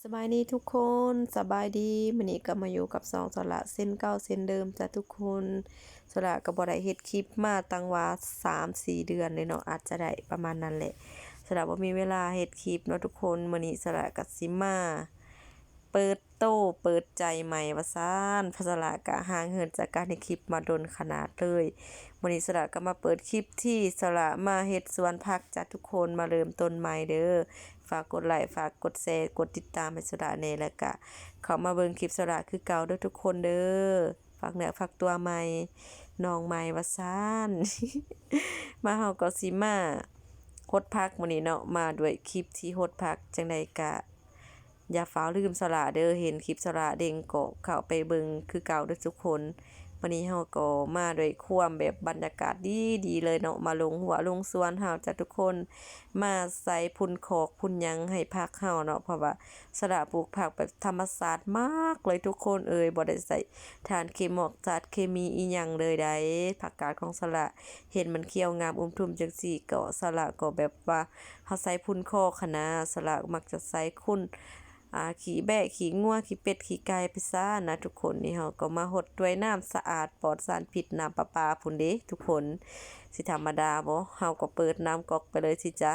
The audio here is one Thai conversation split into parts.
สบายดีทุกคนสบายดีมื้อนี้ก็มาอยู่กับสองสระเส้นเก่าเส้นเดิมจ้ะทุกคนสระก็บ่ได้เฮ็ดคลิปมาตั้งว่า3-4เดือนเลยเนาะอาจจะได้ประมาณนั้นแหละสระบ่มีเวลาเฮ็ดคลิปเนาะทุกคนมื้อนี้สระก็สิมาเปิดโต้เปิดใจใหม่ว่าซ่านสระก็ห่างเหินจากการเฮ็ดคลิปมาดนขนาดเลยมื้อนี้สระก็มาเปิดคลิปที่สระมาเฮ็ดสวนผักจ้ะทุกคนมาเริ่มต้นใหม่เด้อ ฝากกดไลค์ฝากกดแชร์กดติดตามให้สระแหน่แล้วก็เข้ามาเบิ่งคลิปสระคือเก่าเด้อทุกคนเด้อฝากเนื้อฝากตัวใหม่น้องใหม่ว่าซ่าน มาเฮาก็สิมาฮดพักมื้อนี้เนาะมาด้วยคลิปที่ฮดพักจังใดก็อย่าฟ้าวลืมสระเด้อเห็นคลิปสระเด้งก็เข้าไปเบิ่งคือเก่าเด้อทุกคนวันนี้เฮาก็มาด้วยความแบบบรรยากาศดีๆเลยเนาะมาลงหัวลงสวนเฮาจ้ะทุกคนมาใส่พุ่นคอกพุ่นหยังให้ผักเฮาเนาะเพราะว่าสระปลูกผักแบบธรรมชาติมากเลยทุกคนบ่ได้ใส่สารเคมีอีหยังเลยได้ผักกาดของสระเห็นมันเขียวงามทุ่มจังซี่ก็สระก็แบบว่าเฮาใส่พุ่นคอกหั้นนะสระมักจะใส่ขี้แบะขี้งัวขี้เป็ดขี้ไก่ไปซ่านะทุกคนนี่เฮาก็มาหดด้วยน้ำสะอาดปลอดสารพิษน้ำประปาพุ่นเด้ทุกคนสิธรรมดาบ่เฮาก็เปิดน้ำก๊อกไปเลยสิจ๊ะ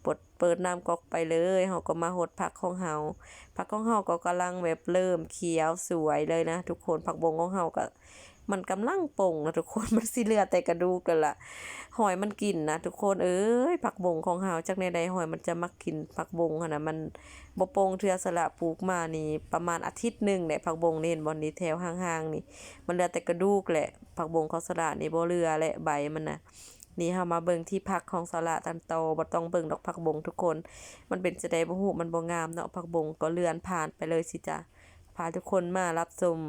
เปิดน้ำก๊อกไปเลยเฮาก็มาหดผักของเฮาผักของเฮาก็กำลังแบบเริ่มเขียวสวยเลยนะทุกคนผักบงของเฮาก็มันกำลังป่งนะทุกคนมันสิเหลือแต่กระดูกกันล่ะหอยมันกินนะทุกคนผักบงของเฮาจักแนวใดหอยมันจะมักกินผักบงหั่นน่ะมัน บ่โป่งเทื่อสละปลูกมานี่ประมาณอาทิตย์หนึ่งได้ผักบงนี่เห็นบ่นี่แถวห่างๆนี่มันเหลือแต่กระดูกแหละผักบงของสละนี่บ่เหลือและใบมันน่ะนี่เฮามาเบิ่งที่ผักของสละตันโตบ่ต้องเบิ่งดอกผักบงทุกคนมันเป็นจังได๋บ่ฮู้มันบ่งามเนาะผักบงก็เลื่อนผ่านไปเลยสิจ๊ะพาทุกคนมารับชม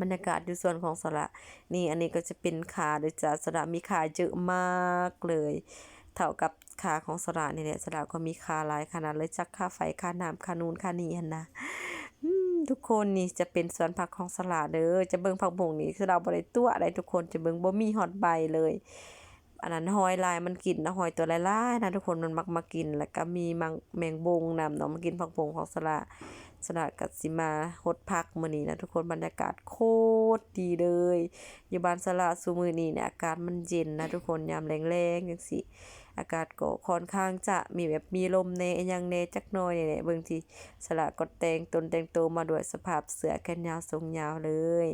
บรรยากาศอยู่สวนของสละนี่อันนี้ก็จะเป็นขาเด้อจ้ะสละมีขาเยอะมากเลยเท่ากับขาของสละนี่แหละสละก็มีขาหลายขนาดเลยจักค่าไฟค่าน้ำค่านู่นค่านี่หั่นนะทุกคนนี่จะเป็นสวนผักของสละเด้อจะเบิ่งผักบงนี่คือเราบ่ได้ตัวอะไรทุกคนจะเบิ่งบ่มีฮอดใบเลยอันนั้นหอยลายมันกินนะหอยตัวหลายๆนะทุกคนมันมักมากินแล้วก็มีแมงบงนำเนาะมันกินผักบงของสละก็สิมาฮดผักมื้อนี้นะทุกคนบรรยากาศโคตรดีเลยอยู่บ้านสละซุมื้อนี้เนี่ยอากาศมันเย็นนะทุกคนยามแลงๆจังซี่ อากาศก็ค่อนข้างจะมีแบบมีลมแหน่อิหยังแหน่จักหน่อยนี่แหละเบิ่งที่สละก็แต่งตนแต่งตัวมาด้วยสภาพเสื้อแขนยาวทรงยาวเลย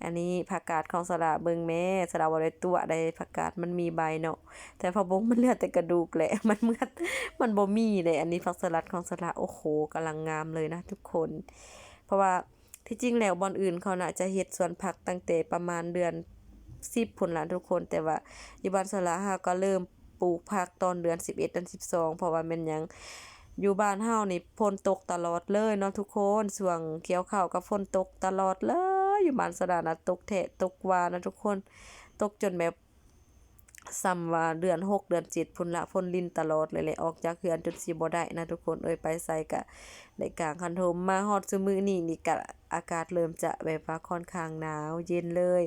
อันนี้ผักกาดของสละเบิ่งแม่สละบ่ได้ตัวใดผักกาดมันมีใบเนาะแต่ผักบงมันเหลือแต่กระดูกแหละมันบ่มีเลยอันนี้ผักสลัดของสละโอ้โฮกำลังงามเลยนะทุกคนเพราะว่าที่จริงแล้วบ่อนอื่นเขาน่ะจะเฮ็ดสวนผักตั้งแต่ประมาณเดือน10พุ่นล่ะทุกคนแต่ว่าอยู่บ้านสละเฮาก็เริ่ม ปลูกผักตอนเดือน11เดือน12เพราะว่าแม่นหยังอยู่บ้านเฮานี่ฝนตกตลอดเลยเนาะทุกคนช่วงเกี่ยวข้าวก็ฝนตกตลอดเลยอยู่บ้านสะดานะตกแท้ตกว่านะทุกคนตกจนแบบซ้ำว่าเดือน6เดือน7พุ่นละฝนลิ้นตลอดเลยแหละออกจากเรือนจนสิบ่ได้นะทุกคนไปไสก็ได้กางคันโทมมาฮอดซุมื้อนี้นี่ก็อากาศเริ่มจะแบบว่าค่อนข้างหนาวเย็นเลย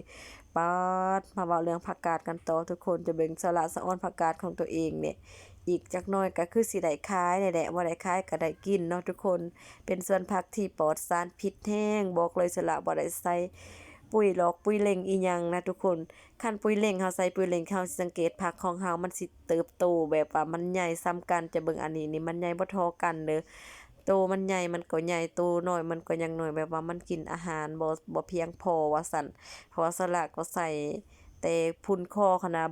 ป๊าดมาเว้าเรื่องผักกาดกันต่อทุกคนจะเบิ่งสละสะออนผักกาดของตัวเองเนี่ยอีกจักหน่อยก็คือสิได้ขายนี่แหละบ่ได้ขายก็ได้กินเนาะทุกคนเป็นสวนผักที่ปลอดสารพิษแท้งบอกเลยสละบ่ได้ใส่ปุ๋ยหรอกปุ๋ยเร่งอีหยังนะทุกคนคันปุ๋ยเร่งเฮาใส่ปุ๋ยเร่งเฮาสิสังเกตผักของเฮามันสิเติบโตแบบว่ามันใหญ่ส่ำกันจะเบิ่งอันนี้นี่มันใหญ่บ่เท่ากันเด้อโตมันใหญ่มันก็ใหญ่โตน้อยมันก็ยังน้อยแบบว่ามันกินอาหารบ่เพียงพอว่าซั่นเพราะว่าสละก็ใส่แต่พุนคอหั้นนะ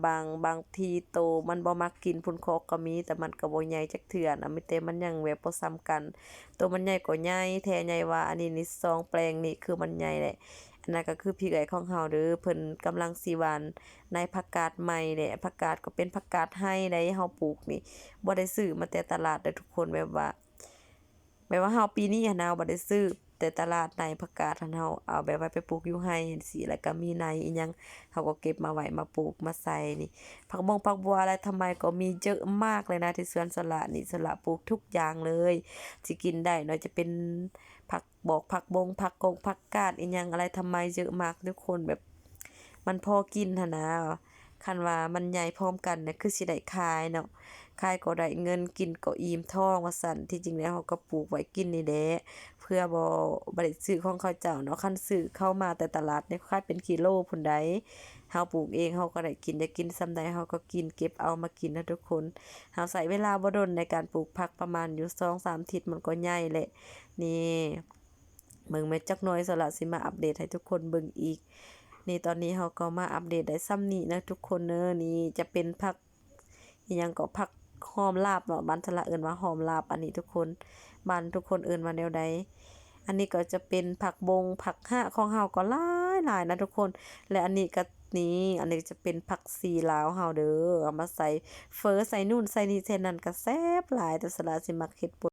บางทีโตมันบ่มักกินพุนคอก็มีแต่มันก็บ่ใหญ่จักเทื่อนะมีแต่มันยังแบบบ่ส่ำกันโตมันใหญ่ก็ใหญ่แท้ใหญ่ว่าอันนี้นี่2แปลงนี่คือมันใหญ่แหละ อันนั้นก็คือพี่เอื้อยของเฮาเด้อเพิ่นกำลังสิหว่านในผักกาดใหม่แหละผักกาดก็เป็นผักกาดไร่ได้เฮาปลูกนี่บ่ได้ซื้อมาแต่ตลาดเด้อทุกคนแบบว่าเฮาปีนี้หั้นนะบ่ได้ซื้อแต่ตลาดในผักกาดหั้นเฮาเอาแบบว่าไปปลูกอยู่ไร่จั่งซี้แล้วก็มีในอิหยังเฮาก็เก็บมาไว้มาปลูกมาใส่นี่ผักบัวอะไรทำไมก็มีเยอะมากเลยนะที่สวนสละนี่สละปลูกทุกอย่างเลยสิกินได้เนาะจะเป็น ผักบงผักกงผักกาดอีหยังอะไรทำไมเยอะมากทุกคนแบบมันพอกินหั่นนะ คันว่ามันใหญ่พร้อมกันเนี่ยคือสิได้ขายเนาะขายก็ได้เงินกินก็อิ่มท้องว่าซั่นที่จริงแล้วเราก็ปลูกไว้กินนี่แหละเพื่อบ่ได้ซื้อของเขาเจ้าเนาะคันซื้อเข้ามาแต่ตลาดเนี่ยขายเป็นกิโลพู้นใดเฮาปลูกเองเฮาก็ได้กินอยากกินส่ำใดเฮาก็กินเก็บเอามากินนะทุกคนเฮาใช้เวลาบ่ดนในการปลูกผักประมาณอยู่2-3อาทิตย์มันก็ใหญ่แหละนี่เบิ่งแม่จักหน่อยสละสิมาอัปเดตให้ทุกคนเบิ่งอีก นี่ตอนนี้เราก็มาอัปเดตได้ซ้ำนี้นะทุกคนเนอะนี่จะเป็นผักอิหยังก็ผักหอมลาบเนาะบ้านทะละเอิ้นว่าหอมลาบอันนี้ทุกคนบ้านทุกคนเอิ้นว่าแนวใดอันนี้ก็จะเป็นผักบงผักหะของเฮาก็หลายๆนะทุกคนและอันนี้ก็นี่อันนี้จะเป็นผักชีลาวเฮาเด้อเอามาใส่เฟอใส่นู่นใส่นี่ใส่นั่นก็แซ่บหลายแต่สละสิมักเฮ็ด